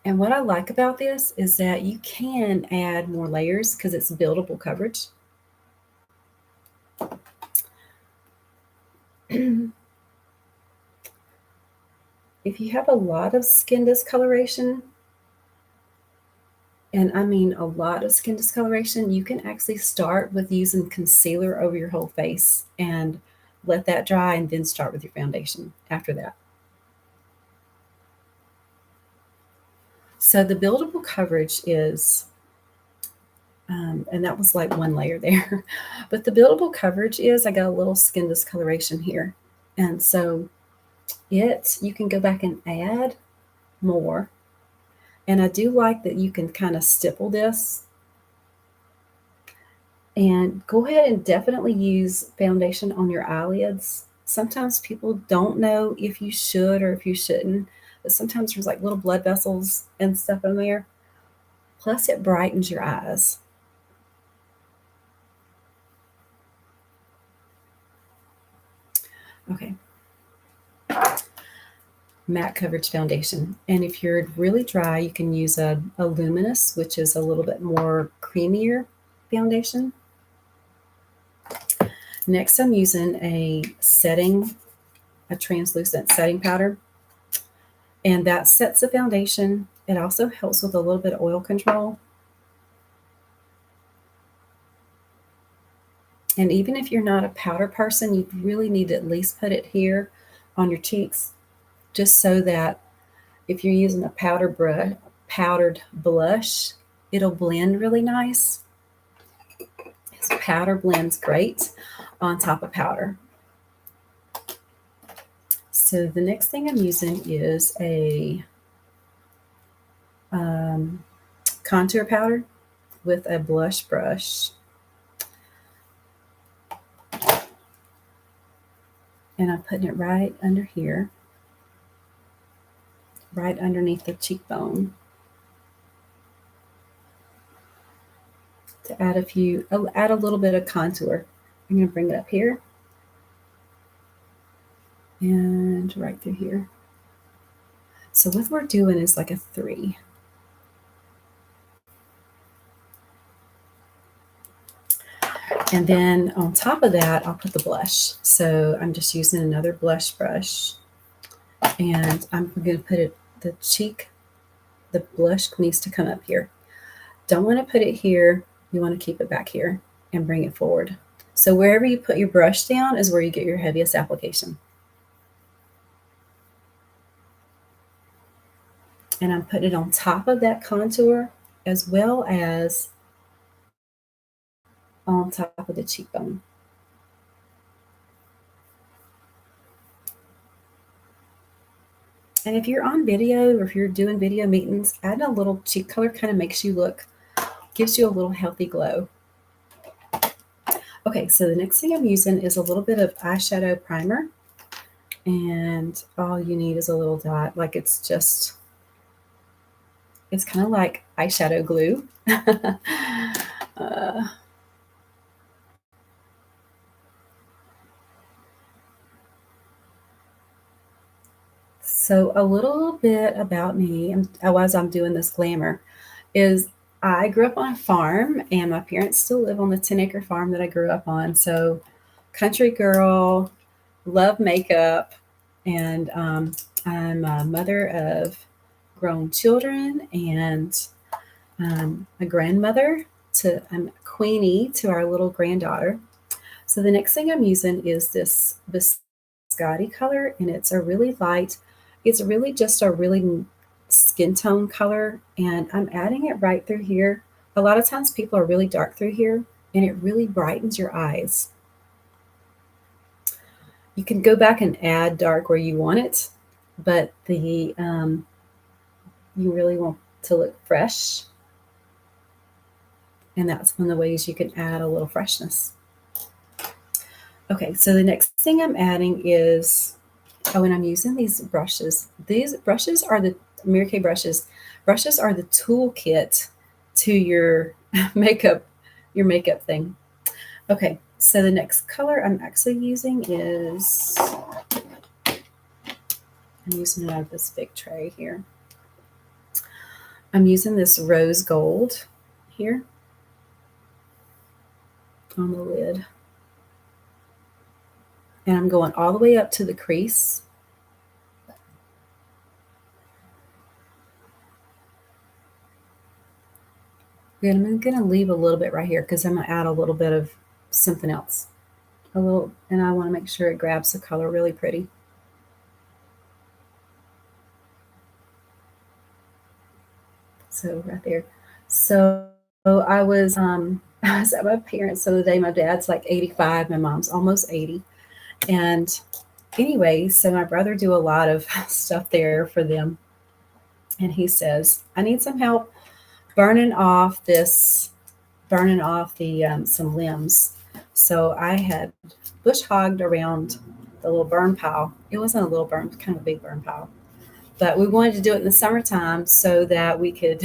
And what I like about this is that you can add more layers because it's buildable coverage. If you have a lot of skin discoloration, and I mean a lot of skin discoloration, you can actually start with using concealer over your whole face and let that dry and then start with your foundation after that. So the buildable coverage is, and that was like one layer there, but the buildable coverage is, I got a little skin discoloration here. And so you can go back and add more. And I do like that you can kind of stipple this. And go ahead and definitely use foundation on your eyelids. Sometimes people don't know if you should or if you shouldn't, but sometimes there's like little blood vessels and stuff in there. Plus, it brightens your eyes. Okay. Matte coverage foundation. And if you're really dry, you can use a luminous, which is a little bit more creamier foundation. Next, I'm using a translucent setting powder. And that sets the foundation. It also helps with a little bit of oil control. And even if you're not a powder person, you really need to at least put it here on your cheeks, just so that if you're using a powdered blush, it'll blend really nice. So powder blends great on top of powder. So the next thing I'm using is a contour powder with a blush brush. And I'm putting it right under here, right underneath the cheekbone. To add a little bit of contour. I'm going to bring it up here and right through here. So what we're doing is like a 3. And then on top of that, I'll put the blush. So I'm just using another blush brush, and I'm going to put the blush needs to come up here. Don't want to put it here. You want to keep it back here and bring it forward. So wherever you put your brush down is where you get your heaviest application. And I'm putting it on top of that contour as well as on top of the cheekbone. And if you're on video or if you're doing video meetings, adding a little cheek color kind of gives you a little healthy glow. Okay, so the next thing I'm using is a little bit of eyeshadow primer. And all you need is a little dot, like it's kind of like eyeshadow glue. So a little bit about me, as I'm doing this glamour, is I grew up on a farm, and my parents still live on the 10-acre farm that I grew up on. So country girl, love makeup, and I'm a mother of grown children and a grandmother I'm Queenie to our little granddaughter. So the next thing I'm using is this biscotti color, and it's really just a really skin tone color, and I'm adding it right through here. A lot of times people are really dark through here, and it really brightens your eyes. You can go back and add dark where you want it, but you really want to look fresh. And that's one of the ways you can add a little freshness. Okay, so the next thing I'm adding is, and I'm using these brushes. These brushes are the Mary Kay brushes. Brushes are the toolkit to your makeup thing. Okay, so the next color I'm actually using is, I'm using it out of this big tray here. I'm using this rose gold here on the lid. And I'm going all the way up to the crease. And I'm going to leave a little bit right here because I'm going to add a little bit of something else. A little, and I want to make sure it grabs the color really pretty. So right there. So I was I was at my parents the other day. My dad's like 85, my mom's almost 80. And anyway, so my brother do a lot of stuff there for them. And he says, I need some help burning off this, burning off the some limbs. So I had bush hogged around the little burn pile. It wasn't a little burn, kind of a big burn pile. But we wanted to do it in the summertime so that we could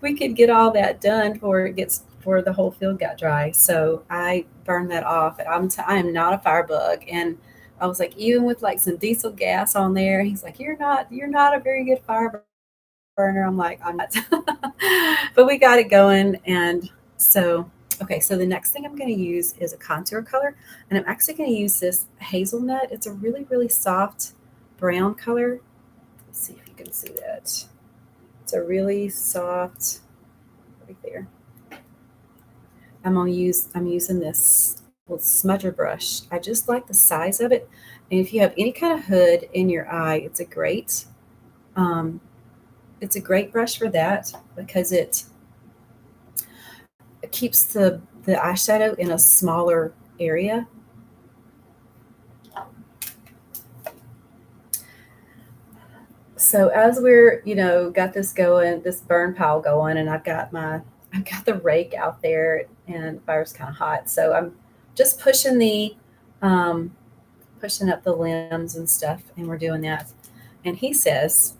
we could get all that done before it gets before the whole field got dry. So I burned that off. I am not a firebug, and I was like, even with like some diesel gas on there, he's like, you're not a very good fire burner. I'm like, I'm not. But we got it going, and so okay. So the next thing I'm going to use is a contour color, and I'm actually going to use this hazelnut. It's a really soft brown color. Let's see if you can see that. It's a really soft right there. I'm using this little smudger brush. I just like the size of it. And if you have any kind of hood in your eye, um, it's a great brush for that because it keeps the eyeshadow in a smaller area. So as we're, got this going, this burn pile going, and I've got the rake out there, and the fire's kind of hot. So I'm just um, pushing up the limbs and stuff, and we're doing that. And he says,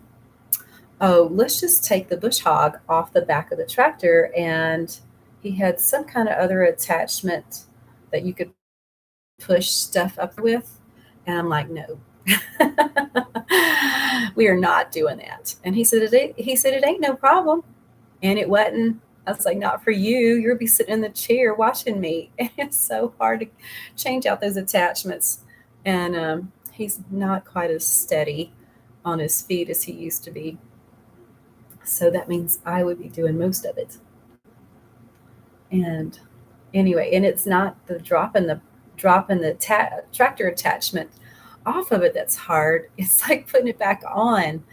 "Oh, let's just take the bush hog off the back of the tractor." And he had some kind of other attachment that you could push stuff up with. And I'm like, no, we are not doing that. And he said it ain't no problem. And it wasn't. I was like, not for you. You'll be sitting in the chair watching me. And it's so hard to change out those attachments. And he's not quite as steady on his feet as he used to be. So that means I would be doing most of it. And anyway, and it's not the dropping the tractor attachment off of it that's hard. It's like putting it back on.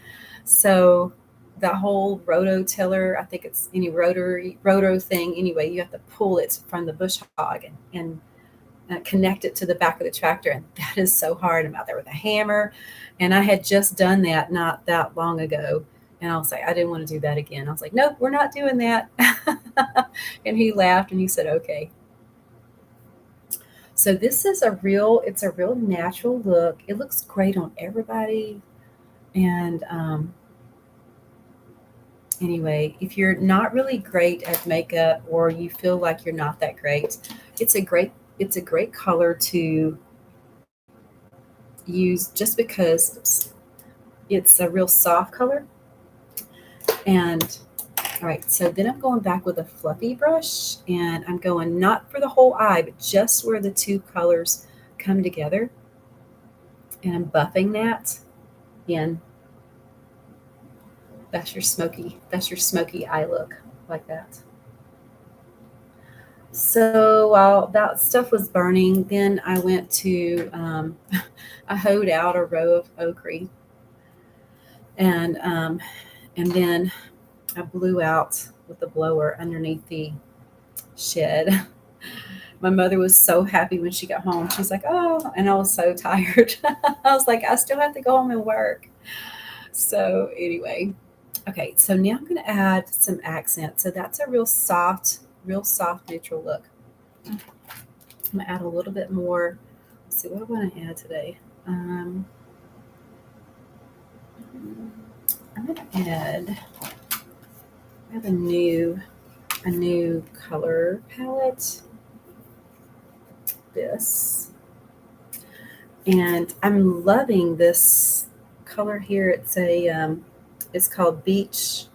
So the whole rototiller, I think it's any rotary roto thing. Anyway, you have to pull it from the bush hog and connect it to the back of the tractor, and that is so hard. I'm out there with a hammer, and I had just done that not that long ago, and I was like, I didn't want to do that again. I was like, nope, we're not doing that. And he laughed and he said, okay. So this is it's a real natural look. It looks great on everybody. And anyway, if you're not really great at makeup or you feel like you're not that great, it's a great color to use just because it's a real soft color. And all right, so then I'm going back with a fluffy brush and I'm going not for the whole eye, but just where the two colors come together. And I'm buffing that in. That's your smoky eye look like that. So while that stuff was burning, then I went to I hoed out a row of ochre, and and then I blew out with the blower underneath the shed. My mother was so happy when she got home. She's like, "Oh," and I was so tired. I was like, "I still have to go home and work." So anyway, okay. So now I'm going to add some accent. So that's a real soft neutral look. I'm gonna add a little bit more. Let's see what I want to add today. Um, I'm gonna add. I have a new color palette. This, and I'm loving this color here. It's called Beach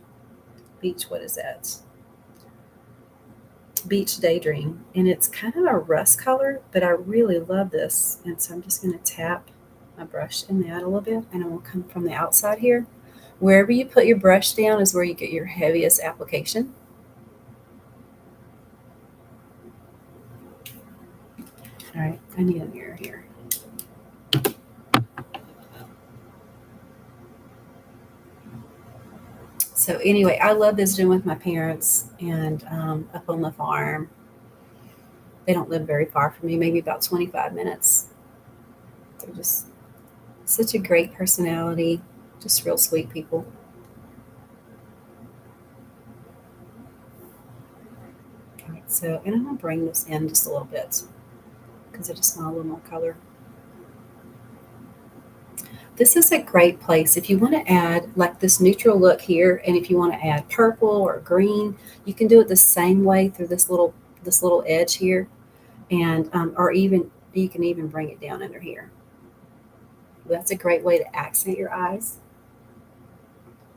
Beach, what is that? Beach Daydream. And it's kind of a rust color, but I really love this. And so I'm just going to tap my brush in that a little bit, and I will come from the outside here. Wherever you put your brush down is where you get your heaviest application. All right, I need a mirror here. So anyway, I love visiting with my parents and up on the farm. They don't live very far from me, maybe about 25 minutes. They're just such a great personality, just real sweet people. All right, so, and I'm gonna bring this in just a little bit because I just want a little more color. This is a great place if you want to add like this neutral look here, and if you want to add purple or green, you can do it the same way through this little edge here, and or even you can even bring it down under here. That's a great way to accent your eyes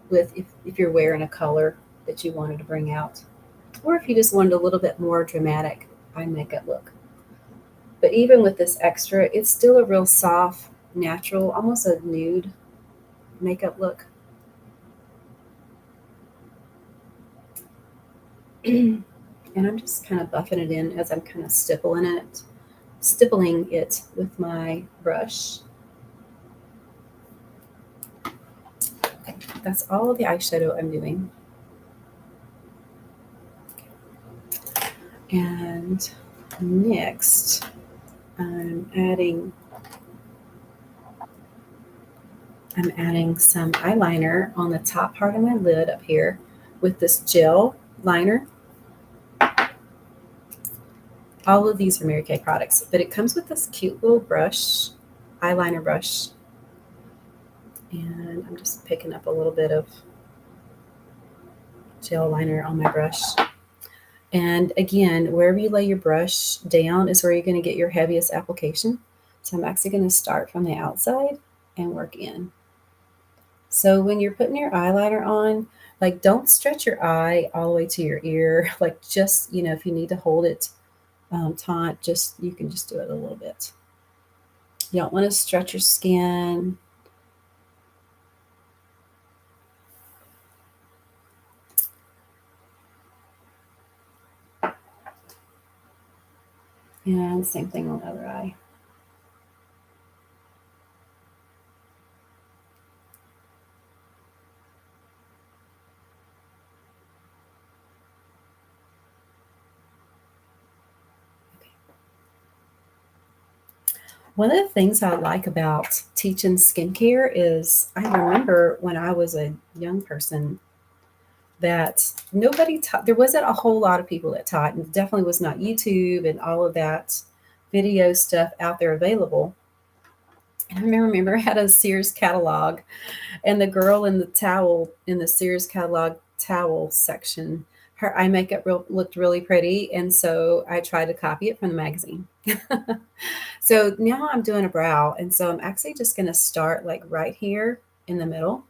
with if you're wearing a color that you wanted to bring out, or if you just wanted a little bit more dramatic eye makeup look. But even with this extra, it's still a real soft, natural, almost a nude makeup look. And I'm just kind of buffing it in as I'm kind of stippling it with my brush. Okay, that's all of the eyeshadow I'm doing. And next, I'm adding some eyeliner on the top part of my lid up here with this gel liner. All of these are Mary Kay products, but it comes with this cute little brush, eyeliner brush. And I'm just picking up a little bit of gel liner on my brush. And again, wherever you lay your brush down is where you're going to get your heaviest application. So I'm actually going to start from the outside and work in. So when you're putting your eyeliner on, like don't stretch your eye all the way to your ear. Like just, if you need to hold it taut, you can just do it a little bit. You don't want to stretch your skin. And same thing on the other eye. One of the things I like about teaching skincare is I remember when I was a young person that nobody taught, there wasn't a whole lot of people that taught, and definitely was not YouTube and all of that video stuff out there available. And I remember I had a Sears catalog, and the girl in the towel in the Sears catalog towel section, her eye makeup looked really pretty, and so I tried to copy it from the magazine. So now I'm doing a brow, and so I'm actually just going to start like right here in the middle,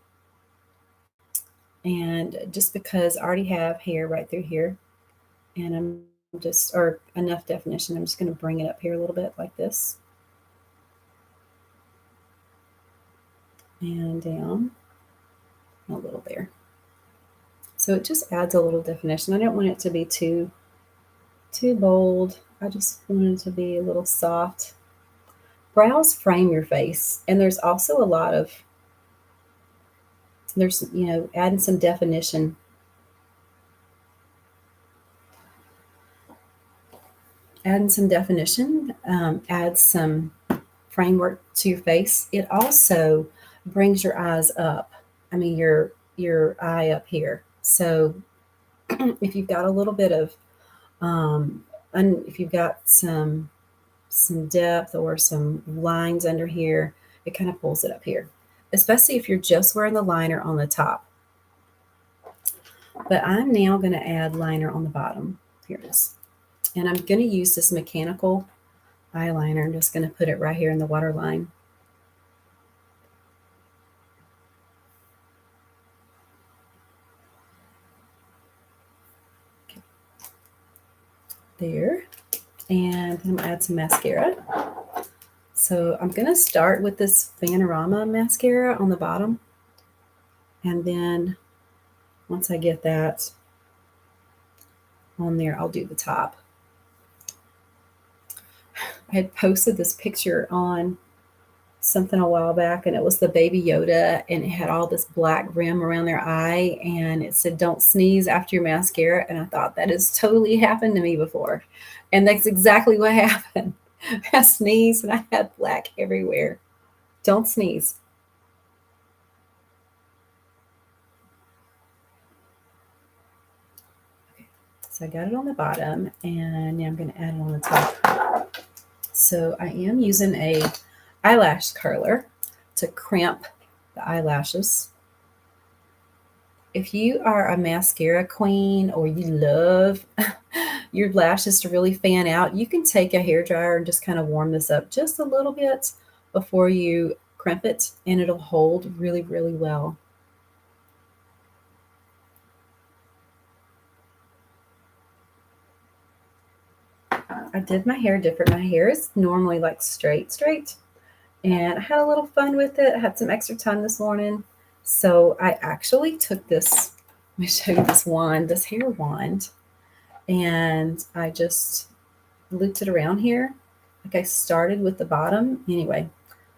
and just because I already have hair right through here, and or enough definition, I'm just going to bring it up here a little bit like this, and down a little there. So it just adds a little definition. I don't want it to be too bold. I just want it to be a little soft. Brows frame your face, and there's also a lot of adding some definition. Adds some framework to your face. It also brings your eyes up. I mean your eye up here. So if you've got a little bit of if you've got some depth or some lines under here, it kind of pulls it up here, especially if you're just wearing the liner on the top. But I'm now going to add liner on the bottom. Here it is. And I'm going to use this mechanical eyeliner. I'm just going to put it right here in the waterline. there. And I'm gonna add some mascara. So I'm gonna start with this Panorama mascara on the bottom. And then once I get that on there, I'll do the top. I had posted this picture on something a while back, and it was the baby Yoda, and it had all this black rim around their eye, and it said, "Don't sneeze after your mascara." And I thought, that has totally happened to me before. And that's exactly what happened. I sneezed and I had black everywhere. Don't sneeze. So I got it on the bottom, and now I'm going to add it on the top. So I am using a eyelash curler to crimp the eyelashes. If you are a mascara queen or you love your lashes to really fan out, you can take a hairdryer and just kind of warm this up just a little bit before you crimp it, and it'll hold really, really well. I did my hair different. My hair is normally like straight, and I had a little fun with it. I had some extra time this morning. So I actually took this, let me show you this wand, this hair wand, and I just looped it around here. Like I started with the bottom. Anyway,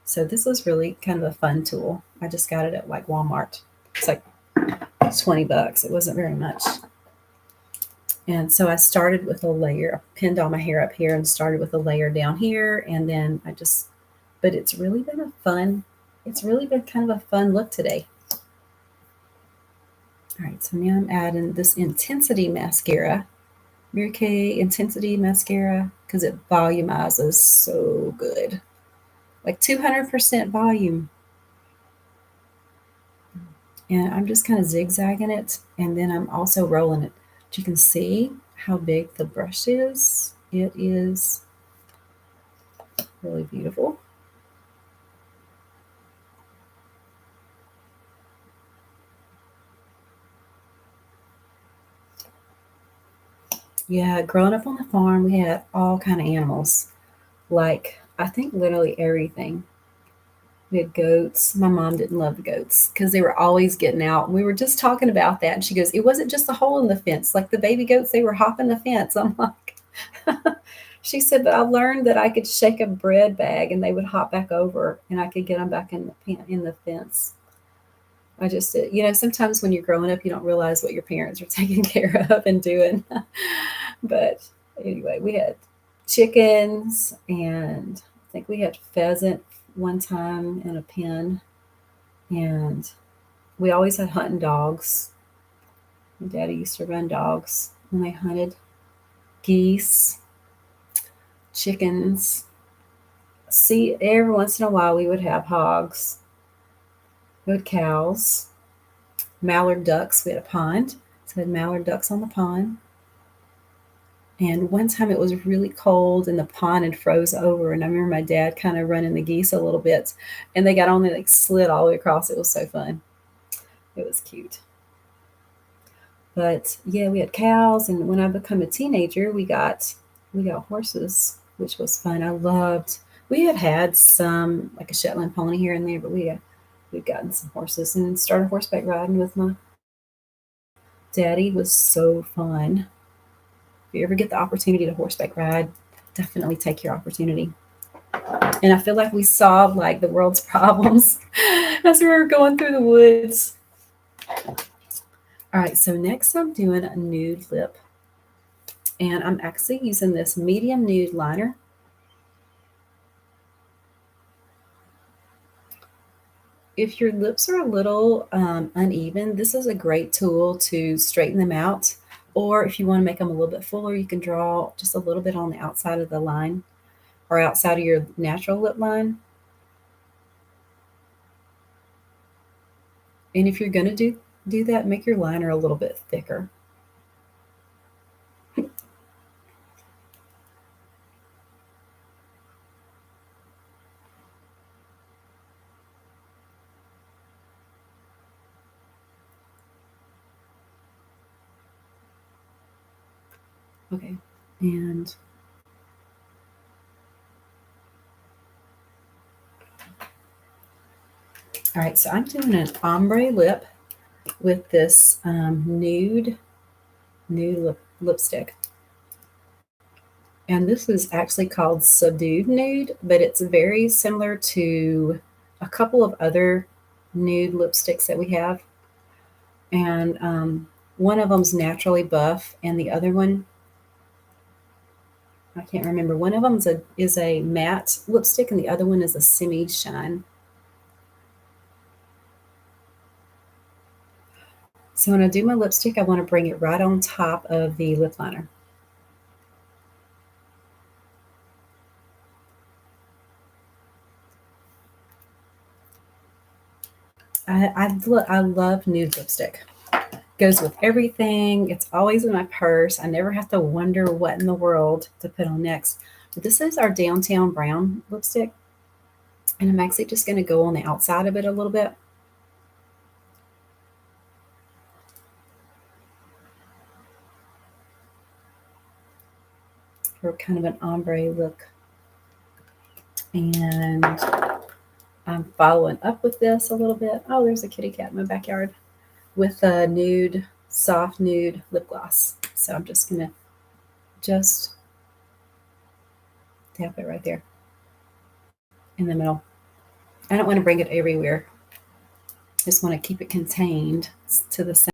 so this was really kind of a fun tool. I just got it at like Walmart. It's like 20 bucks. It wasn't very much. And so I started with a layer, I pinned all my hair up here and started with a layer down here. And then but it's really been it's really been kind of a fun look today. All right, so now I'm adding this Intensity mascara, Mary Kay Intensity mascara, because it volumizes so good. Like 200% volume. And I'm just kind of zigzagging it, and then I'm also rolling it. But you can see how big the brush is. It is really beautiful. Yeah, growing up on the farm, we had all kind of animals. Like, I think literally everything. We had goats. My mom didn't love the goats because they were always getting out. And we were just talking about that. And she goes, "It wasn't just a hole in the fence. Like the baby goats, they were hopping the fence." I'm like, she said, "But I learned that I could shake a bread bag and they would hop back over and I could get them back in the fence." I just, sometimes when you're growing up, you don't realize what your parents are taking care of and doing. But anyway, we had chickens, and I think we had pheasant one time in a pen. And we always had hunting dogs. My daddy used to run dogs when they hunted geese, chickens. See, every once in a while we would have hogs. We had cows, mallard ducks. We had a pond, so we had mallard ducks on the pond. And one time it was really cold and the pond had froze over. And I remember my dad kind of running the geese a little bit, and they got on there, like slid all the way across. It was so fun. It was cute. But yeah, we had cows, and when I became a teenager, we got horses, which was fun. We had some like a Shetland pony here and there, but we've gotten some horses and started horseback riding with my daddy. Was so fun. If you ever get the opportunity to horseback ride, definitely take your opportunity. And I feel like we solved like the world's problems as we were going through the woods. All right, so next I'm doing a nude lip. And I'm actually using this medium nude liner. If your lips are a little uneven, this is a great tool to straighten them out. Or if you want to make them a little bit fuller, you can draw just a little bit on the outside of the line or outside of your natural lip line. And if you're going to do that, make your liner a little bit thicker. Okay. And all right, so I'm doing an ombre lip with this nude lipstick. And this is actually called Subdued Nude, but it's very similar to a couple of other nude lipsticks that we have. And one of them's Naturally Buff, and the other one, I can't remember. One of them is a matte lipstick, and the other one is a semi shine. So when I do my lipstick, I want to bring it right on top of the lip liner. I love nude lipstick. Goes with everything. It's always in my purse. I never have to wonder what in the world to put on next. But this is our Downtown Brown lipstick. And I'm actually just going to go on the outside of it a little bit. For kind of an ombre look. And I'm following up with this a little bit. Oh, there's a kitty cat in my backyard. With a nude, soft nude lip gloss. So I'm just going to just tap it right there in the middle. I don't want to bring it everywhere. Just want to keep it contained to the center.